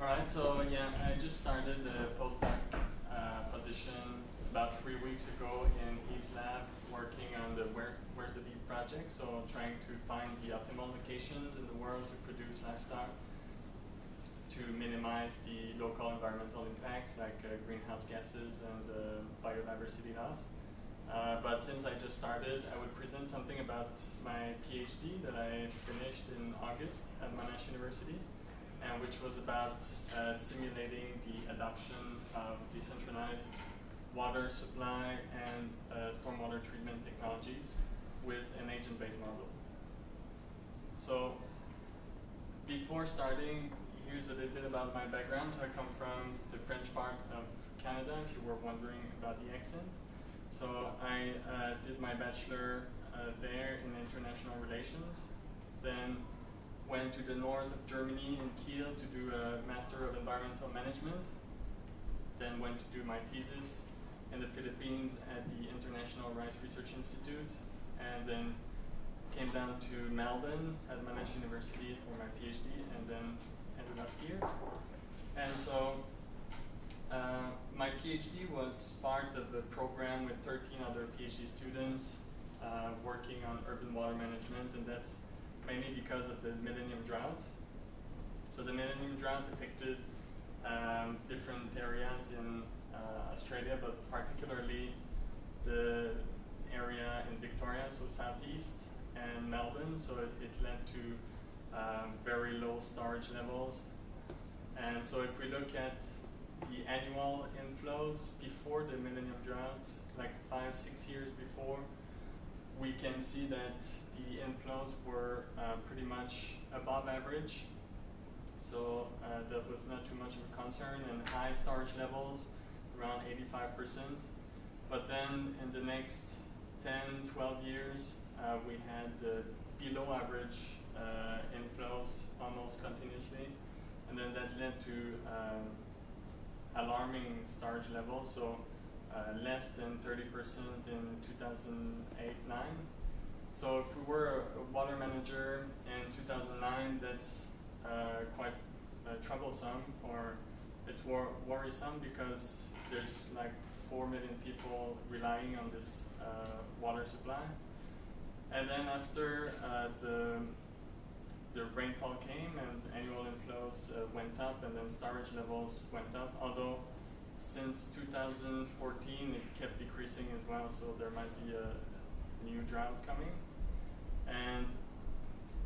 Alright, so yeah, I just started the postdoc position about 3 weeks ago in Eve's lab, working on the Where's the Beef project, so trying to find the optimal locations in the world to produce livestock to minimize the local environmental impacts like greenhouse gases and biodiversity loss. But since I just started, I would present something about my PhD that I finished in August at Monash University, and which was about simulating the adoption of decentralized water supply and stormwater treatment technologies with an agent-based model. So before starting, here's a little bit about my background. So I come from the French part of Canada, if you were wondering about the accent. So I did my bachelor there in international relations, then went to the north of Germany in Kiel to do a Master of Environmental Management, then went to do my thesis in the Philippines at the International Rice Research Institute, and then came down to Melbourne at Monash University for my PhD, and then ended up here. And so my PhD was part of a program with 13 other PhD students working on urban water management, and that's mainly because of the Millennium Drought. So the Millennium Drought affected different areas in Australia, but particularly the area in Victoria, so southeast, and Melbourne. So it led to very low storage levels. And so if we look at the annual inflows before the Millennium Drought, like 5-6 years before, we can see that the inflows were pretty much above average. So that was not too much of a concern, and high storage levels, around 85%. But then in the next 10-12 years, we had below average inflows almost continuously. And then that led to alarming storage levels, so less than 30% in 2008-9. So if we were a water manager in 2009, that's quite troublesome, or it's worrisome, because there's like 4 million people relying on this water supply. And then after the rainfall came and annual inflows went up, and then storage levels went up, although since 2014 it kept decreasing as well, so there might be a new drought coming. And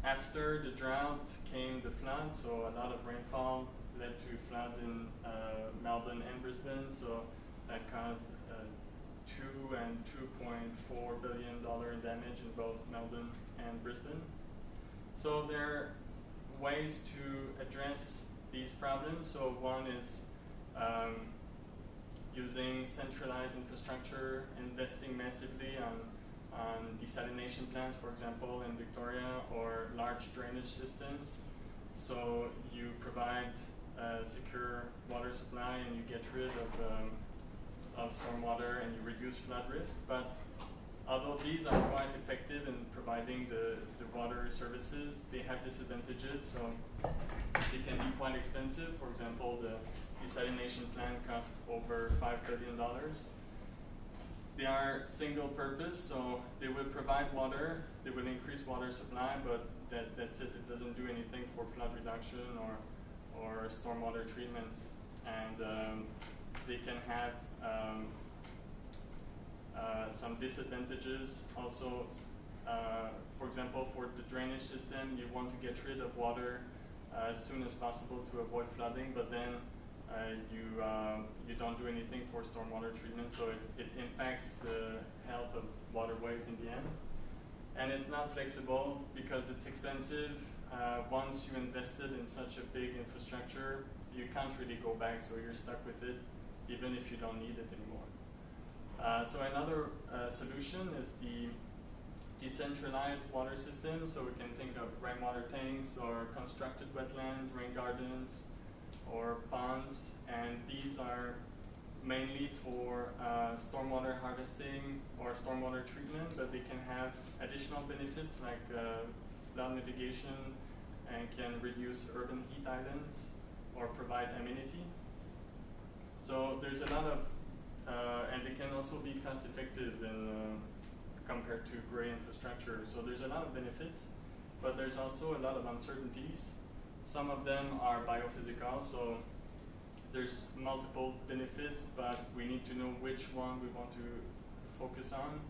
after the drought came the flood, so a lot of rainfall led to floods in Melbourne and Brisbane, so that caused $2 and $2.4 billion in damage in both Melbourne and Brisbane. So there are ways to address these problems. So one is using centralized infrastructure, investing massively on desalination plants, for example, in Victoria, or large drainage systems. So you provide a secure water supply and you get rid of stormwater and you reduce flood risk. But although these are quite effective in providing the water services, they have disadvantages. So they can be quite expensive. For example, the desalination plant costs over $5 billion. They are single purpose, so they will provide water, they will increase water supply, but that's it. It doesn't do anything for flood reduction or stormwater treatment. And they can have some disadvantages also. For example, for the drainage system, you want to get rid of water as soon as possible to avoid flooding, but then you don't do anything for stormwater treatment, so it impacts the health of waterways in the end. And it's not flexible because it's expensive. Once you invested in such a big infrastructure, you can't really go back, so you're stuck with it even if you don't need it anymore. So another solution is the decentralized water system. So we can think of rainwater tanks or constructed wetlands, rain gardens, or ponds, and these are mainly for stormwater harvesting or stormwater treatment, but they can have additional benefits like flood mitigation and can reduce urban heat islands. or provide amenity. So there's a lot of, and it can also be cost effective in, compared to gray infrastructure. So there's a lot of benefits, but there's also a lot of uncertainties. Some of them are biophysical, so there's multiple benefits, but we need to know which one we want to focus on.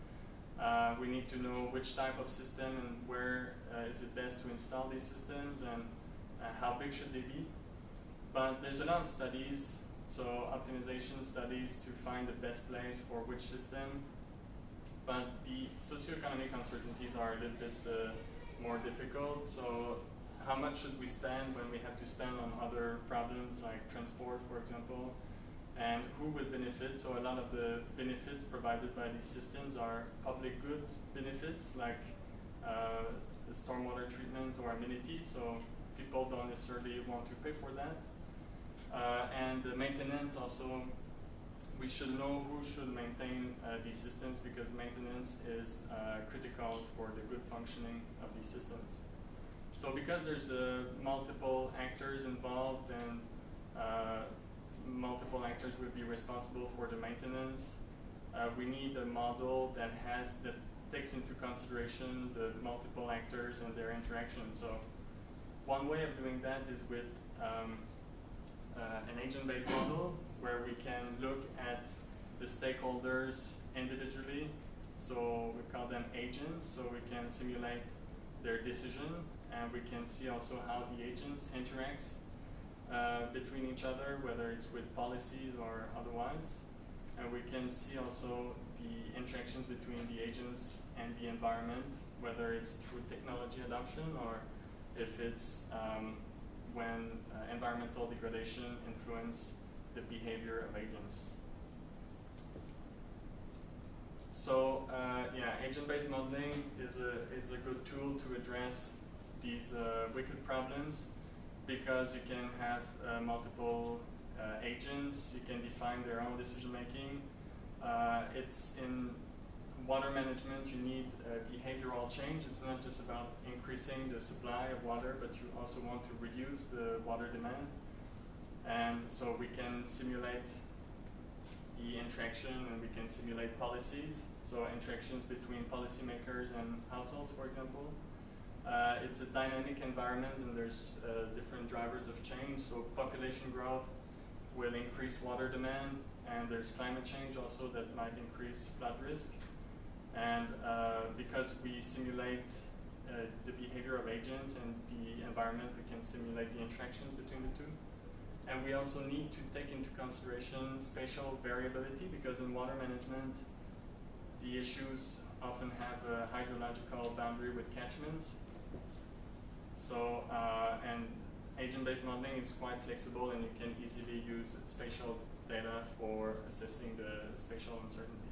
We need to know which type of system and where is it best to install these systems, and how big should they be. But there's a lot of studies, so optimization studies to find the best place for which system. But the socioeconomic uncertainties are a little bit more difficult. So how much should we spend when we have to spend on other problems like transport, for example, and who would benefit? So a lot of the benefits provided by these systems are public good benefits, like the stormwater treatment or amenity, so people don't necessarily want to pay for that. And the maintenance also, we should know who should maintain these systems, because maintenance is critical for the good functioning of these systems. So because there's multiple actors involved, and multiple actors will be responsible for the maintenance, we need a model that takes into consideration the multiple actors and their interactions. So one way of doing that is with an agent-based model, where we can look at the stakeholders individually. So we call them agents, so we can simulate their decision, and we can see also how the agents interacts between each other, whether it's with policies or otherwise. And we can see also the interactions between the agents and the environment, whether it's through technology adoption or if it's when environmental degradation influence the behavior of agents. So agent-based modeling is a good tool to address these wicked problems, because you can have multiple agents, you can define their own decision-making. It's in water management, you need behavioral change. It's not just about increasing the supply of water, but you also want to reduce the water demand. And so we can simulate the interaction, and we can simulate policies. So interactions between policymakers and households, for example. It's a dynamic environment, and there's different drivers of change. So population growth will increase water demand, and there's climate change also that might increase flood risk. And because we simulate the behavior of agents and the environment, we can simulate the interactions between the two. And we also need to take into consideration spatial variability, because in water management, the issues often have a hydrological boundary with catchments. So, and agent-based modeling is quite flexible, and you can easily use spatial data for assessing the spatial uncertainty.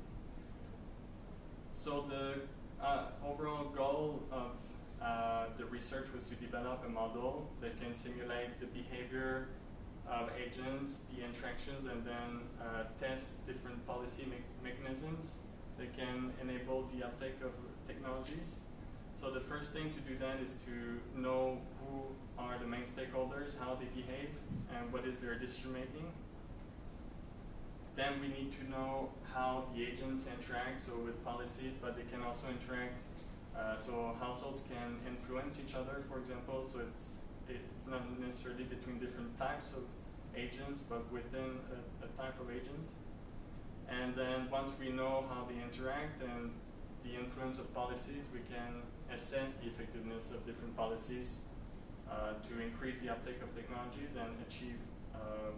So the overall goal of the research was to develop a model that can simulate the behavior of agents, the interactions, and then test different policy mechanisms that can enable the uptake of technologies. So the first thing to do then is to know who are the main stakeholders, how they behave, and what is their decision making. Then we need to know how the agents interact, so with policies, but they can also interact, so households can influence each other, for example, so it's not necessarily between different types of agents, but within a type of agent. And then once we know how they interact and the influence of policies, we can assess the effectiveness of different policies to increase the uptake of technologies and achieve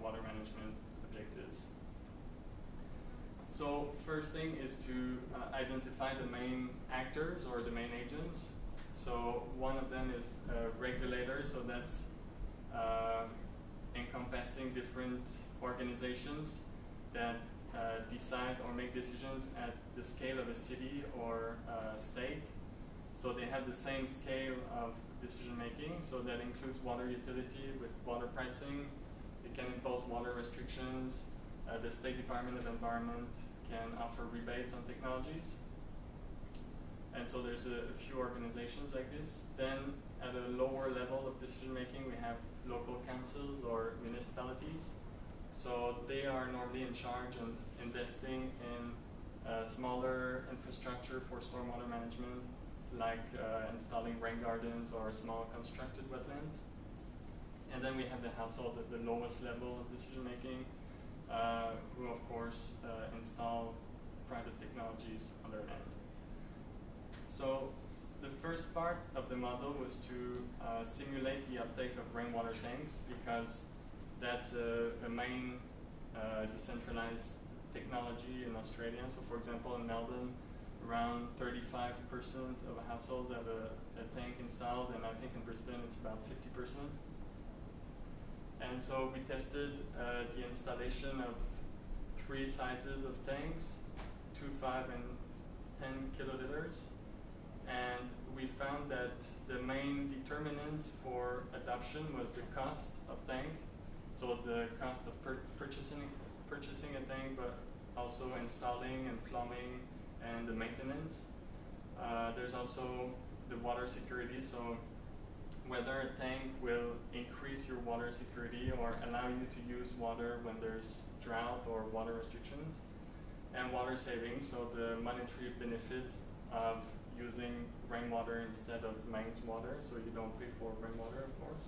water management objectives. So first thing is to identify the main actors or the main agents. So one of them is regulators, so that's encompassing different organizations that decide or make decisions at the scale of a city or state. So they have the same scale of decision making, so that includes water utility with water pricing. It can impose water restrictions. The State Department of Environment can offer rebates on technologies. And so there's a few organizations like this. Then at a lower level of decision making, we have local councils or municipalities. So they are normally in charge of investing in smaller infrastructure for stormwater management, like installing rain gardens or small constructed wetlands. And then we have the households at the lowest level of decision making, who of course install private technologies on their end. So the first part of the model was to simulate the uptake of rainwater tanks, because that's a main decentralized technology in Australia. So for example, in Melbourne, around 35% of households have a tank installed, and I think in Brisbane it's about 50%. And so we tested the installation of 3 sizes of tanks, 2, 5, and 10 kiloliters. And we found that the main determinants for adoption was the cost of tank, so the cost of purchasing a tank, but also installing and plumbing and the maintenance. There's also the water security, so whether a tank will increase your water security or allow you to use water when there's drought or water restrictions, and water saving, so the monetary benefit of using rainwater instead of mains water, so you don't pay for rainwater, of course.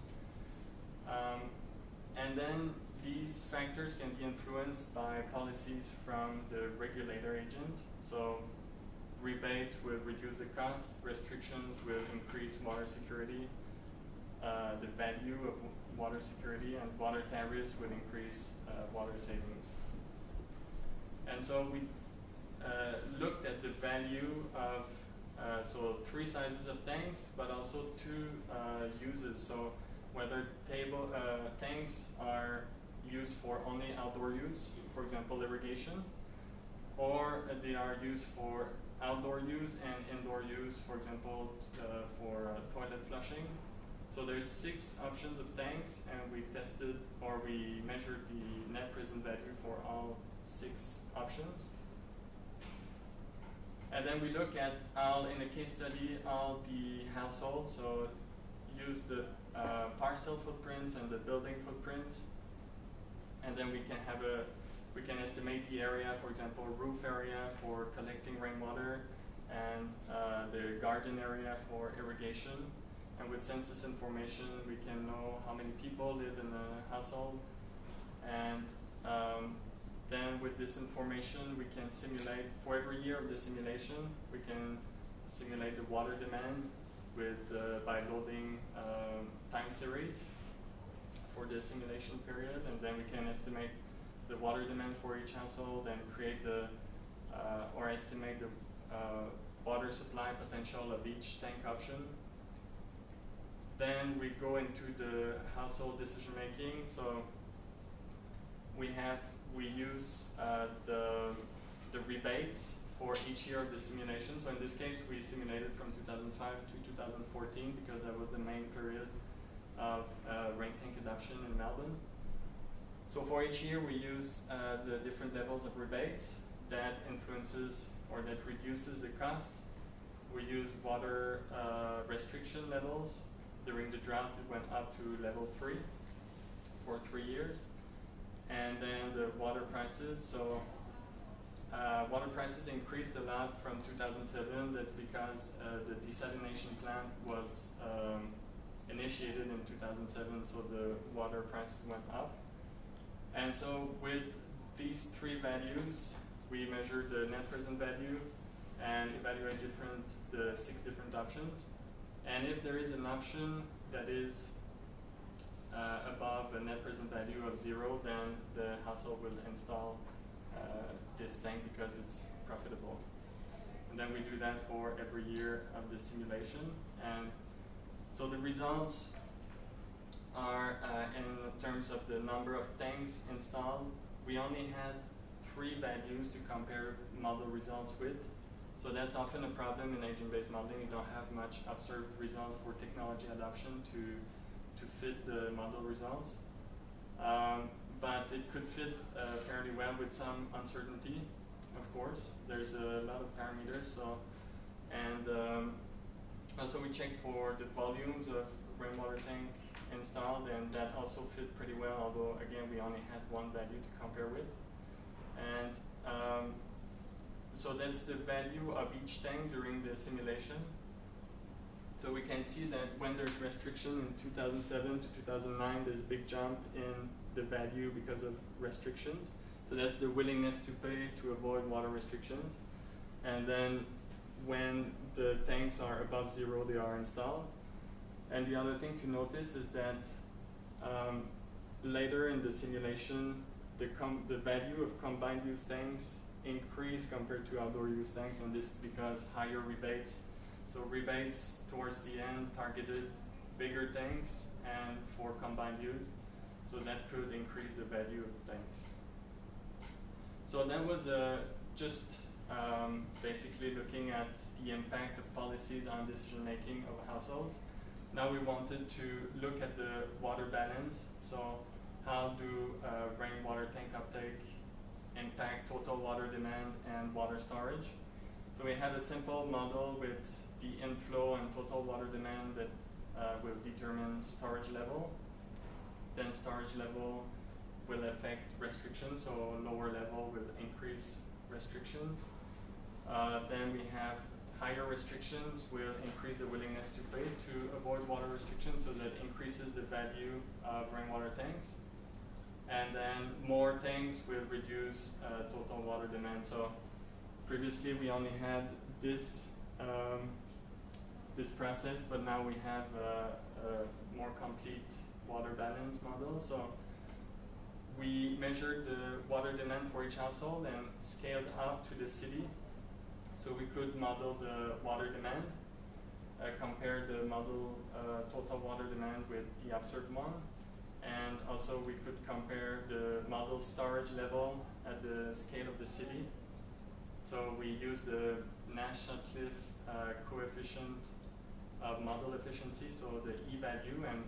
And then these factors can be influenced by policies from the regulator agent. So rebates will reduce the cost, restrictions will increase water security, the value of water security, and water tariffs will increase water savings. And so we looked at the value of so 3 sizes of tanks, but also 2 uses. So whether tanks are used for only outdoor use, for example irrigation, or they are used for outdoor use and indoor use, for example for toilet flushing. So there's 6 options of tanks, and we tested, or we measured the net present value for all 6 options. And then we look at in a case study, all the households, so use the parcel footprints and the building footprints. And then we can estimate the area, for example, roof area for collecting rainwater, and the garden area for irrigation. And with census information, we can know how many people live in a household. And then with this information, we can simulate, for every year of the simulation, we can simulate the water demand by loading time series for the simulation period. And then we can estimate the water demand for each household and create or estimate the water supply potential of each tank option. Then we go into the household decision making. So we use the rebates for each year of the simulation. So in this case, we simulated from 2005 to 2014 because that was the main period of rain tank adoption in Melbourne. So for each year, we use the different levels of rebates that influences or that reduces the cost. We use water restriction levels. During the drought, it went up to level 3 for 3 years. And then the water prices. So water prices increased a lot from 2007. That's because the desalination plant was initiated in 2007, so the water prices went up. And so with these 3 values, we measured the net present value and evaluate the 6 different options. And if there is an option that is above a net present value of 0, then the household will install this tank because it's profitable. And then we do that for every year of the simulation. And so the results are in terms of the number of tanks installed. We only had 3 values to compare model results with. So that's often a problem in agent-based modeling. You don't have much observed results for technology adoption to fit the model results. But it could fit fairly well with some uncertainty, of course. There's a lot of parameters. Also we check for the volumes of rainwater tank installed, and that also fit pretty well, although again we only had one value to compare with. And so that's the value of each tank during the simulation. So we can see that when there's restriction in 2007 to 2009, there's a big jump in the value because of restrictions. So that's the willingness to pay to avoid water restrictions. And then when the tanks are above zero, they are installed. And the other thing to notice is that later in the simulation, the value of combined use tanks increase compared to outdoor use tanks, and this is because higher rebates. So rebates towards the end targeted bigger tanks and for combined use. So that could increase the value of tanks. So that was just basically looking at the impact of policies on decision making of households. Now we wanted to look at the water balance. So how do rainwater tank uptake impact total water demand and water storage? So we had a simple model with the inflow and total water demand that will determine storage level. Then storage level will affect restrictions, so lower level will increase restrictions. Then we have higher restrictions will increase the willingness to pay to avoid water restrictions, so that increases the value of rainwater tanks. And then more tanks will reduce total water demand. So previously we only had this this process, but now we have a more complete water balance model. So we measured the water demand for each household and scaled out to the city. So we could model the water demand, compare the model total water demand with the observed one, and also we could compare the model storage level at the scale of the city. So we used the Nash-Sutcliffe coefficient of model efficiency, so the E-value, and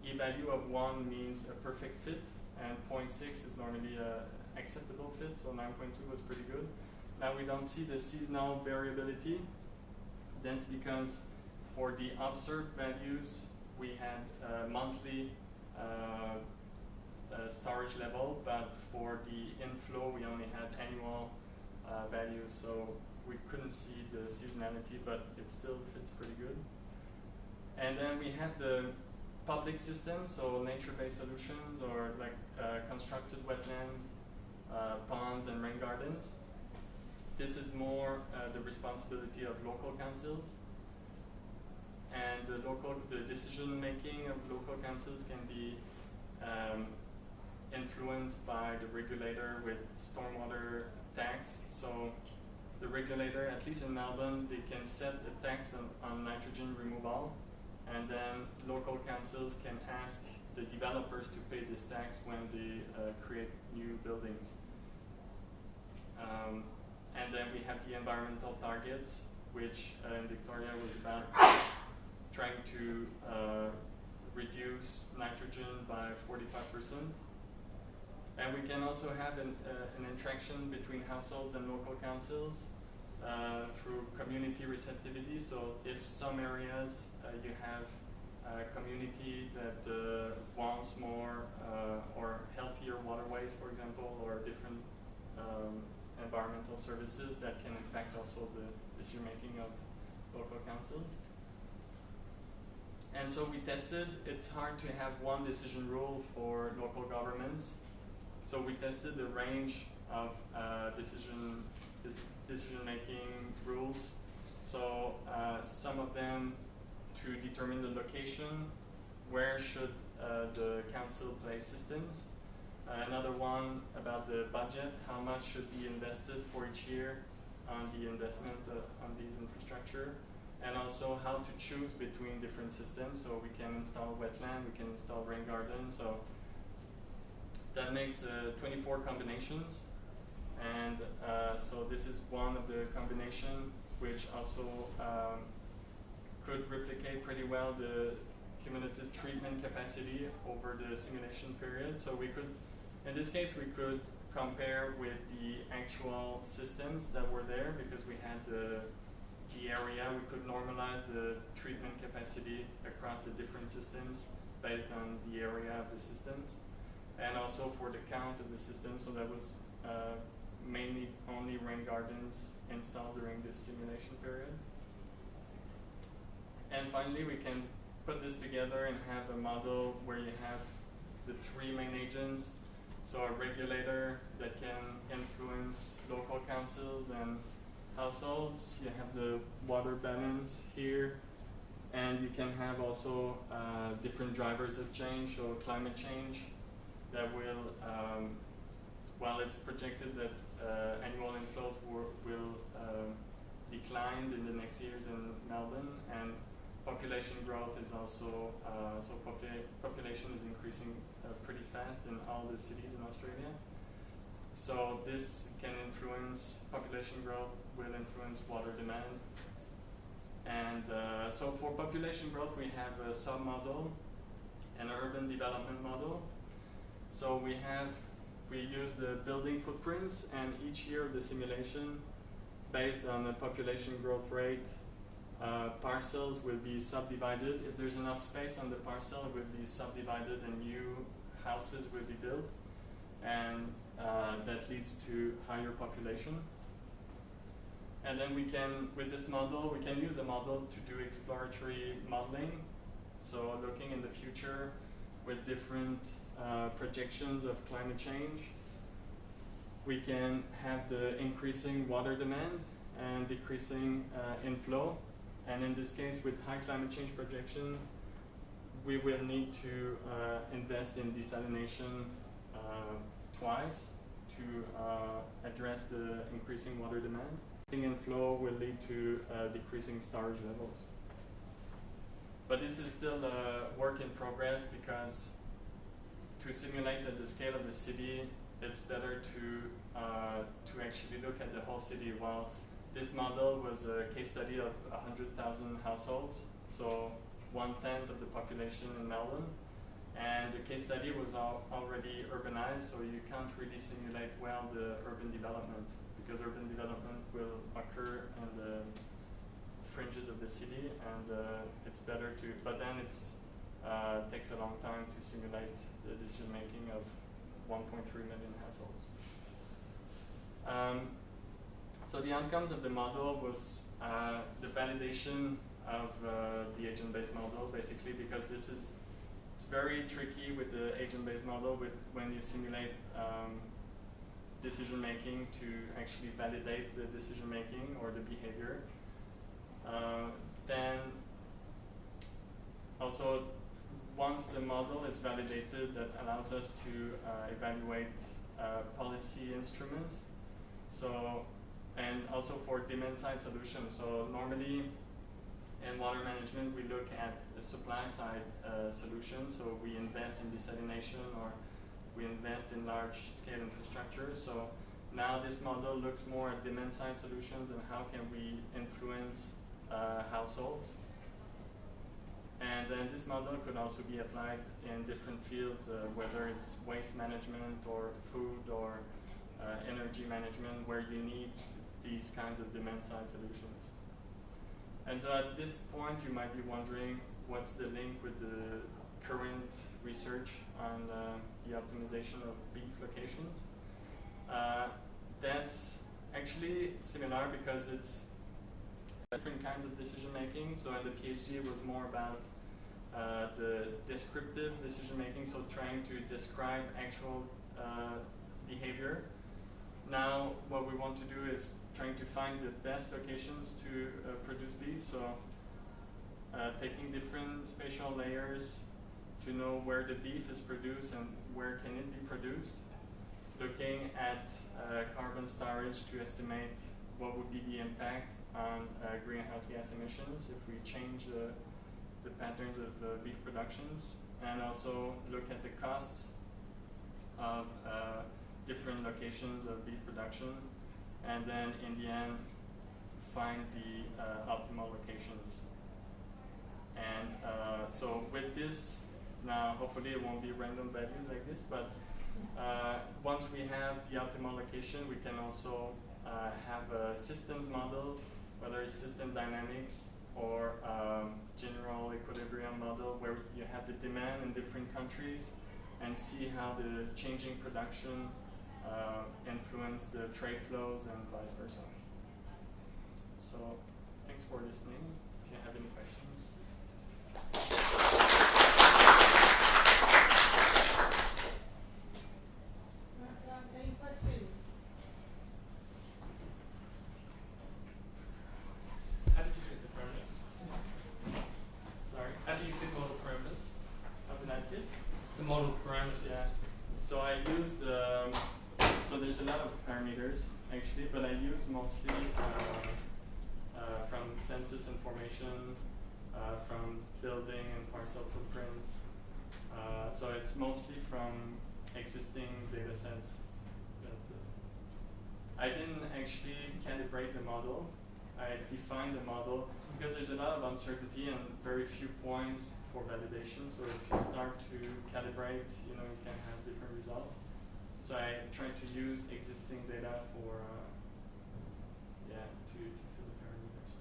E-value of 1 means a perfect fit, and 0.6 is normally an acceptable fit, so 9.2 was pretty good. Now we don't see the seasonal variability. That's because for the observed values, we had monthly storage level, but for the inflow, we only had annual values, so we couldn't see the seasonality, but it still fits pretty good. And then we have the public systems, so nature-based solutions, or like constructed wetlands, ponds, and rain gardens. This is more the responsibility of local councils, and the decision-making of local councils can be influenced by the regulator with stormwater tax. So the regulator, at least in Melbourne, they can set a tax on nitrogen removal, and then local councils can ask the developers to pay this tax when they create new buildings. And then we have the environmental targets, which in Victoria was about trying to reduce nitrogen by 45%. And we can also have an interaction between households and local councils through community receptivity. So if some areas you have a community that wants more or healthier waterways, for example, or different environmental services, that can impact also the decision making of local councils. And so we tested, it's hard to have one decision rule for local governments. So we tested a range of decision making rules. So some of them to determine the location, where should the council place systems. Another one about the budget, how much should be invested for each year on the investment on these infrastructure, and also how to choose between different systems. So we can install wetland, we can install rain garden. So that makes 24 combinations, and so this is one of the combination which also could replicate pretty well the cumulative treatment capacity over the simulation period. So we could, in this case, we could compare with the actual systems that were there, because we had the area, we could normalize the treatment capacity across the different systems based on the area of the systems, and also for the count of the system. So that was mainly only rain gardens installed during this simulation period. And finally, we can put this together and have a model where you have the three main agents. So a regulator that can influence local councils and households. You have the water balance here, and you can have also different drivers of change, so climate change that will, while it's projected that annual inflows will decline in the next years in Melbourne, and population growth is also, so population is increasing pretty fast in all the cities in Australia. So this can influence population growth, will influence water demand. And so for population growth, we have a sub-model and an urban development model. So we use the building footprints, and each year of the simulation, based on the population growth rate, parcels will be subdivided. If there's enough space on the parcel, it will be subdivided and new houses will be built. And that leads to higher population. And then we can, with this model, we can use the model to do exploratory modeling. So looking in the future with different projections of climate change. We can have the increasing water demand and decreasing inflow. And in this case, with high climate change projection, we will need to invest in desalination twice to address the increasing water demand. Inflow will lead to decreasing storage levels. But this is still a work in progress, because to simulate at the scale of the city, it's better to actually look at the whole city. While this model was a case study of 100,000 households, so 1/10 of the population in Melbourne. And the case study was already urbanized, so you can't really simulate well the urban development, because urban development will occur in the fringes of the city, and it's better to, but then it's takes a long time to simulate the decision making of 1.3 million households. So the outcomes of the model was the validation of the agent-based model, basically, because it's very tricky with the agent-based model when you simulate decision-making to actually validate the decision-making or the behavior. Then also, once the model is validated, that allows us to evaluate policy instruments. So, and also for demand-side solutions. So normally in water management, we look at the supply-side solution. So we invest in desalination, or we invest in large-scale infrastructure. So now this model looks more at demand-side solutions and how can we influence households. And then this model could also be applied in different fields, whether it's waste management or food or energy management, where you need these kinds of demand-side solutions. And so at this point, you might be wondering, what's the link with the current research on the optimization of beef locations? That's actually similar, because it's different kinds of decision-making. So in the PhD, it was more about the descriptive decision-making, so trying to describe actual behavior. Now, what we want to do is trying to find the best locations to produce beef. So taking different spatial layers to know where the beef is produced and where can it be produced. Looking at carbon storage to estimate what would be the impact on greenhouse gas emissions if we change the patterns of beef productions. And also look at the costs of different locations of beef production, and then in the end find the optimal locations. And so with this, now hopefully it won't be random values like this, but once we have the optimal location, we can also have a systems model, whether it's system dynamics or general equilibrium model where you have the demand in different countries and see how the changing production influence the trade flows and vice versa. So thanks for listening. If you have any questions. Any questions? How did you fit the parameters? Sorry? How do you fit model parameters? How did I fit? The model parameters. Yeah. So I used, so there's a lot of parameters actually, but I use mostly from census information, from building and parcel footprints. So it's mostly from existing data sets. That, I didn't actually calibrate the model. I defined the model because there's a lot of uncertainty and very few points for validation. So if you start to calibrate, you can have different results. So I tried to use existing data for, to fill the parameters.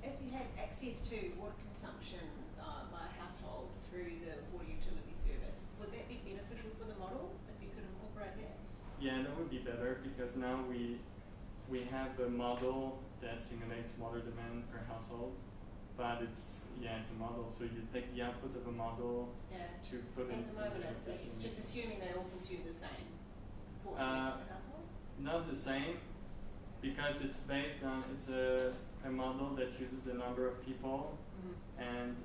If you had access to water consumption by a household through the water utility service, would that be beneficial for the model if you could incorporate that? Yeah, that would be better because now we have a model that simulates water demand per household, but it's a model. So you take the output of a model to put in. At the moment, it's just assuming they all consume the same portion of the household. Not the same, because it's based on a model that uses the number of people, and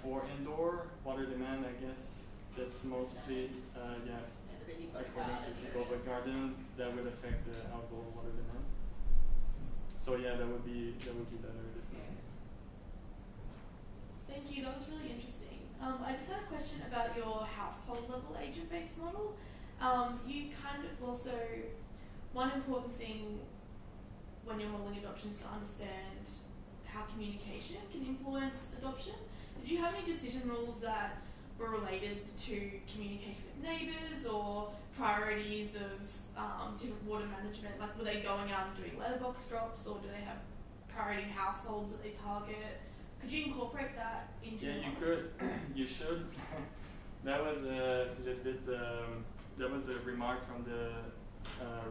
for indoor water demand, I guess that's mostly according to people, but garden that would affect the outdoor water demand. So that would be better. Thank you, that was really interesting. I just had a question about your household level agent-based model. You kind of also, one important thing when you're modeling adoption is to understand how communication can influence adoption. Did you have any decision rules that were related to communication with neighbours or priorities of different water management? Like, were they going out and doing letterbox drops, or do they have priority households that they target? Could you incorporate that into your model? You could. You should. That was a little bit. That was a remark from the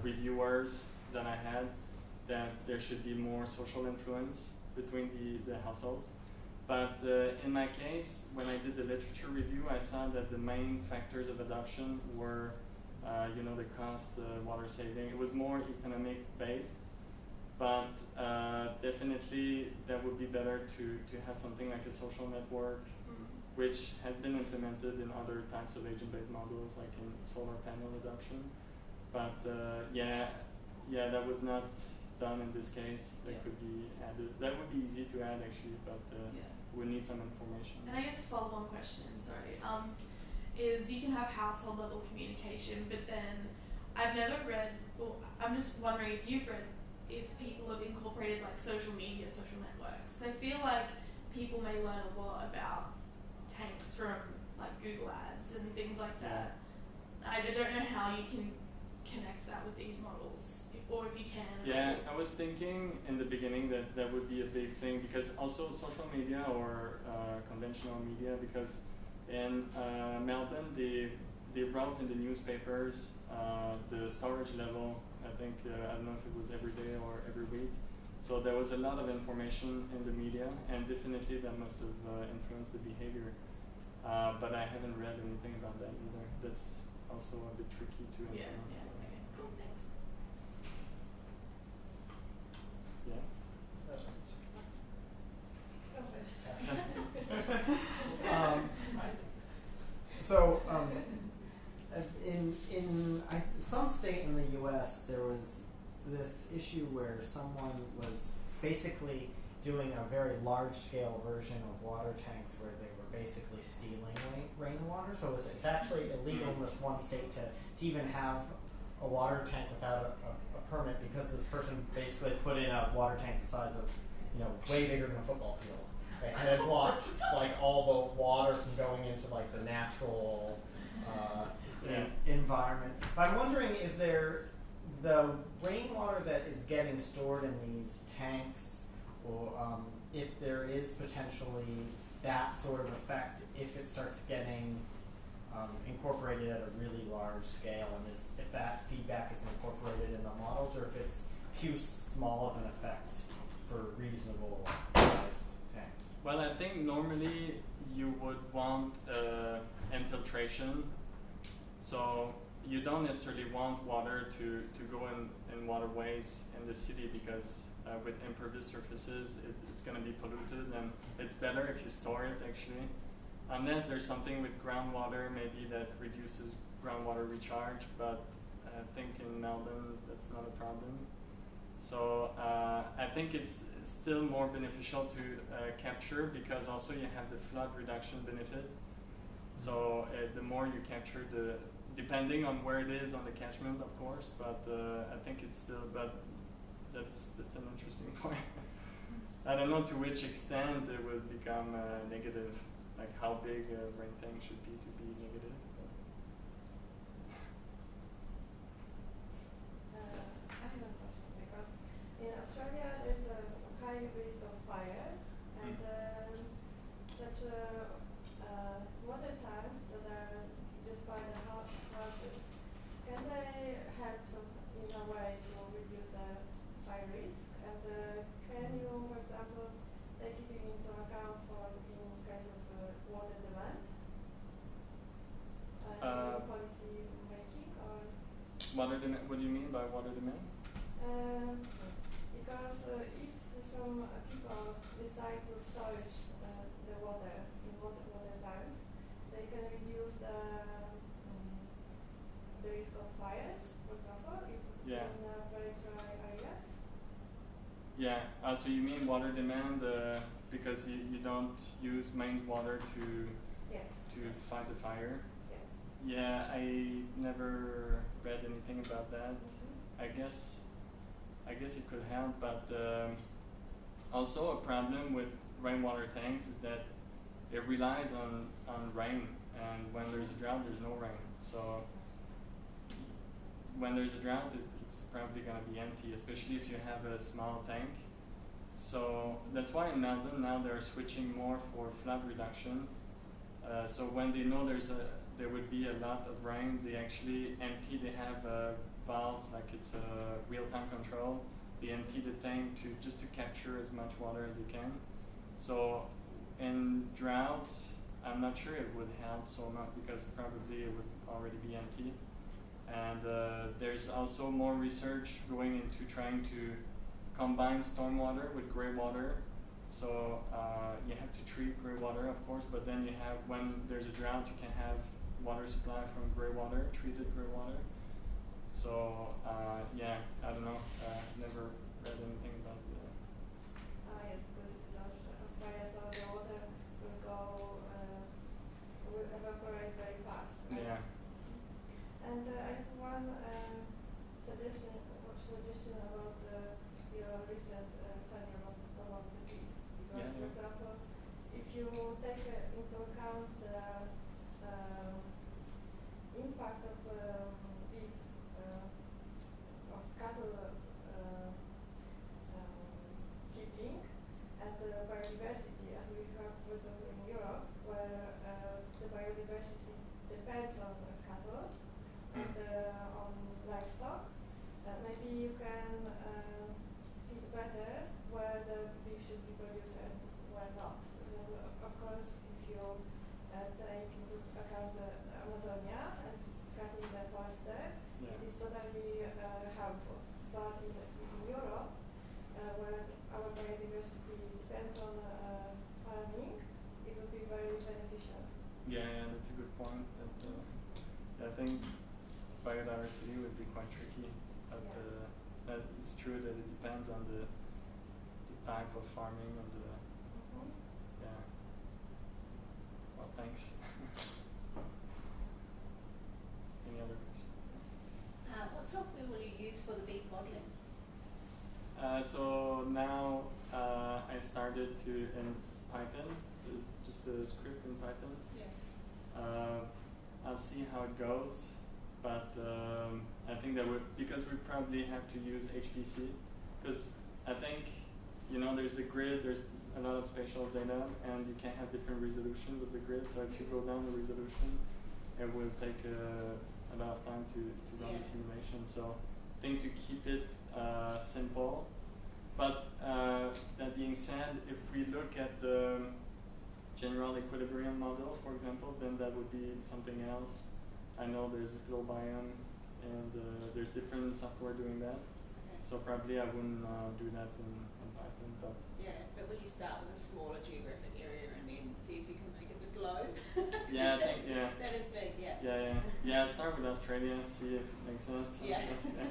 reviewers that I had, that there should be more social influence between the households. But in my case, when I did the literature review, I saw that the main factors of adoption were, the cost, water saving. It was more economic based, but definitely that would be better to have something like a social network, which has been implemented in other types of agent-based models, like in solar panel adoption. But that was not done in this case. That could be added. That would be easy to add actually, but we need some information. And I guess a follow-on question, sorry, is you can have household level communication, but then I've never read, well, I'm just wondering if you've read, if people have incorporated like social media, social networks. I feel like people may learn a lot about tanks from like Google ads and things like that. I don't know how you can connect that with these models, or if you can. Yeah, I was thinking in the beginning that would be a big thing, because also social media or conventional media, because in Melbourne they wrote in the newspapers the storage level. I think I don't know if it was every day or every week. So there was a lot of information in the media, and definitely that must have influenced the behavior. But I haven't read anything about that either. That's also a bit tricky to implement. Okay, cool, thanks. In some state in the U.S., there was this issue where someone was basically doing a very large-scale version of water tanks where they were basically stealing rainwater. So it's actually illegal in this one state to even have a water tank without a permit, because this person basically put in a water tank the size of, way bigger than a football field. Right? And it blocked like all the water from going into like the natural environment. But I'm wondering, is there the rainwater that is getting stored in these tanks, or if there is potentially that sort of effect, if it starts getting incorporated at a really large scale, and if that feedback is incorporated in the models, or if it's too small of an effect for reasonable sized tanks. Well, I think normally you would want infiltration, so you don't necessarily want water to go in waterways in the city, because with impervious surfaces it's going to be polluted, and it's better if you store it actually, unless there's something with groundwater maybe that reduces groundwater recharge, but I think in Melbourne that's not a problem. So I think it's still more beneficial to capture, because also you have the flood reduction benefit. So the more you capture, depending on where it is on the catchment, of course, but I think it's still, but that's an interesting point. I don't know to which extent it will become negative, like how big a rain tank should be to be negative. I have a question, because in Australia there's a high risk of fire, and such water tanks that are just by the houses, can they help in a way to reduce the fire risk? And can you, for example, take it into account for in case of water demand? Policy making, or Water demand? What do you mean by water demand? because if some people decide to storage the water in water tanks, they can reduce the risk of fires, for example, if Yeah. in very dry areas. Yeah, so you mean water demand because you don't use mains water Yes. to fight the fire? Yes. Yeah, I never read anything about that. I guess it could help, but also a problem with rainwater tanks is that it relies on rain, and when there's a drought, there's no rain. So when there's a drought, it's probably going to be empty, especially if you have a small tank. So that's why in Melbourne now they're switching more for flood reduction. So when they know there would be a lot of rain, they actually empty. They have valves, like it's a real-time control. They empty the tank just to capture as much water as they can. So in droughts, I'm not sure it would help so much, because probably it would already be empty. And there's also more research going into trying to combine stormwater with grey water. So you have to treat grey water, of course, but then when there's a drought, you can have water supply from grey water, treated grey water. So yeah, I don't know. Never read anything about that. Yes, because it is Australia, so the water will evaporate very fast. Right? Yeah. And I have one suggestion about your recent study about the peat. Because, Yeah, for yeah. example, if you take into account the impact of beef, of cattle keeping, and biodiversity, as we have, for example, in Europe, where the biodiversity depends on cattle and on livestock, maybe you can feed better where the beef should be produced and where not. For example, of course, if you take into account Amazonia and cutting the forest there, Yeah. it is totally harmful. But in Europe, where our biodiversity depends on farming, it would be very beneficial. Yeah, that's a good point. I think biodiversity would be quite tricky, but it's true that it depends on the type of farming and the yeah. Well, thanks. Any other questions? What software will you use for the beef modelling? So now I started in Python, just a script in Python. Yeah. I'll see how it goes. but I think that because we probably have to use HPC, because I think, you know, there's the grid, there's a lot of spatial data, and you can have different resolution with the grid. So if you go down the resolution, it will take a lot of time to run the simulation. So I think to keep it simple. But that being said, if we look at the general equilibrium model, for example, then that would be something else. I know there's a flow biome, and there's different software doing that. Okay. So probably I wouldn't do that in Python, but Yeah, but will you start with a smaller geographic area and then see if you can make it the globe? yeah, I think That is big, yeah. yeah. Start with Australia, see if it makes sense. Yeah. Yeah.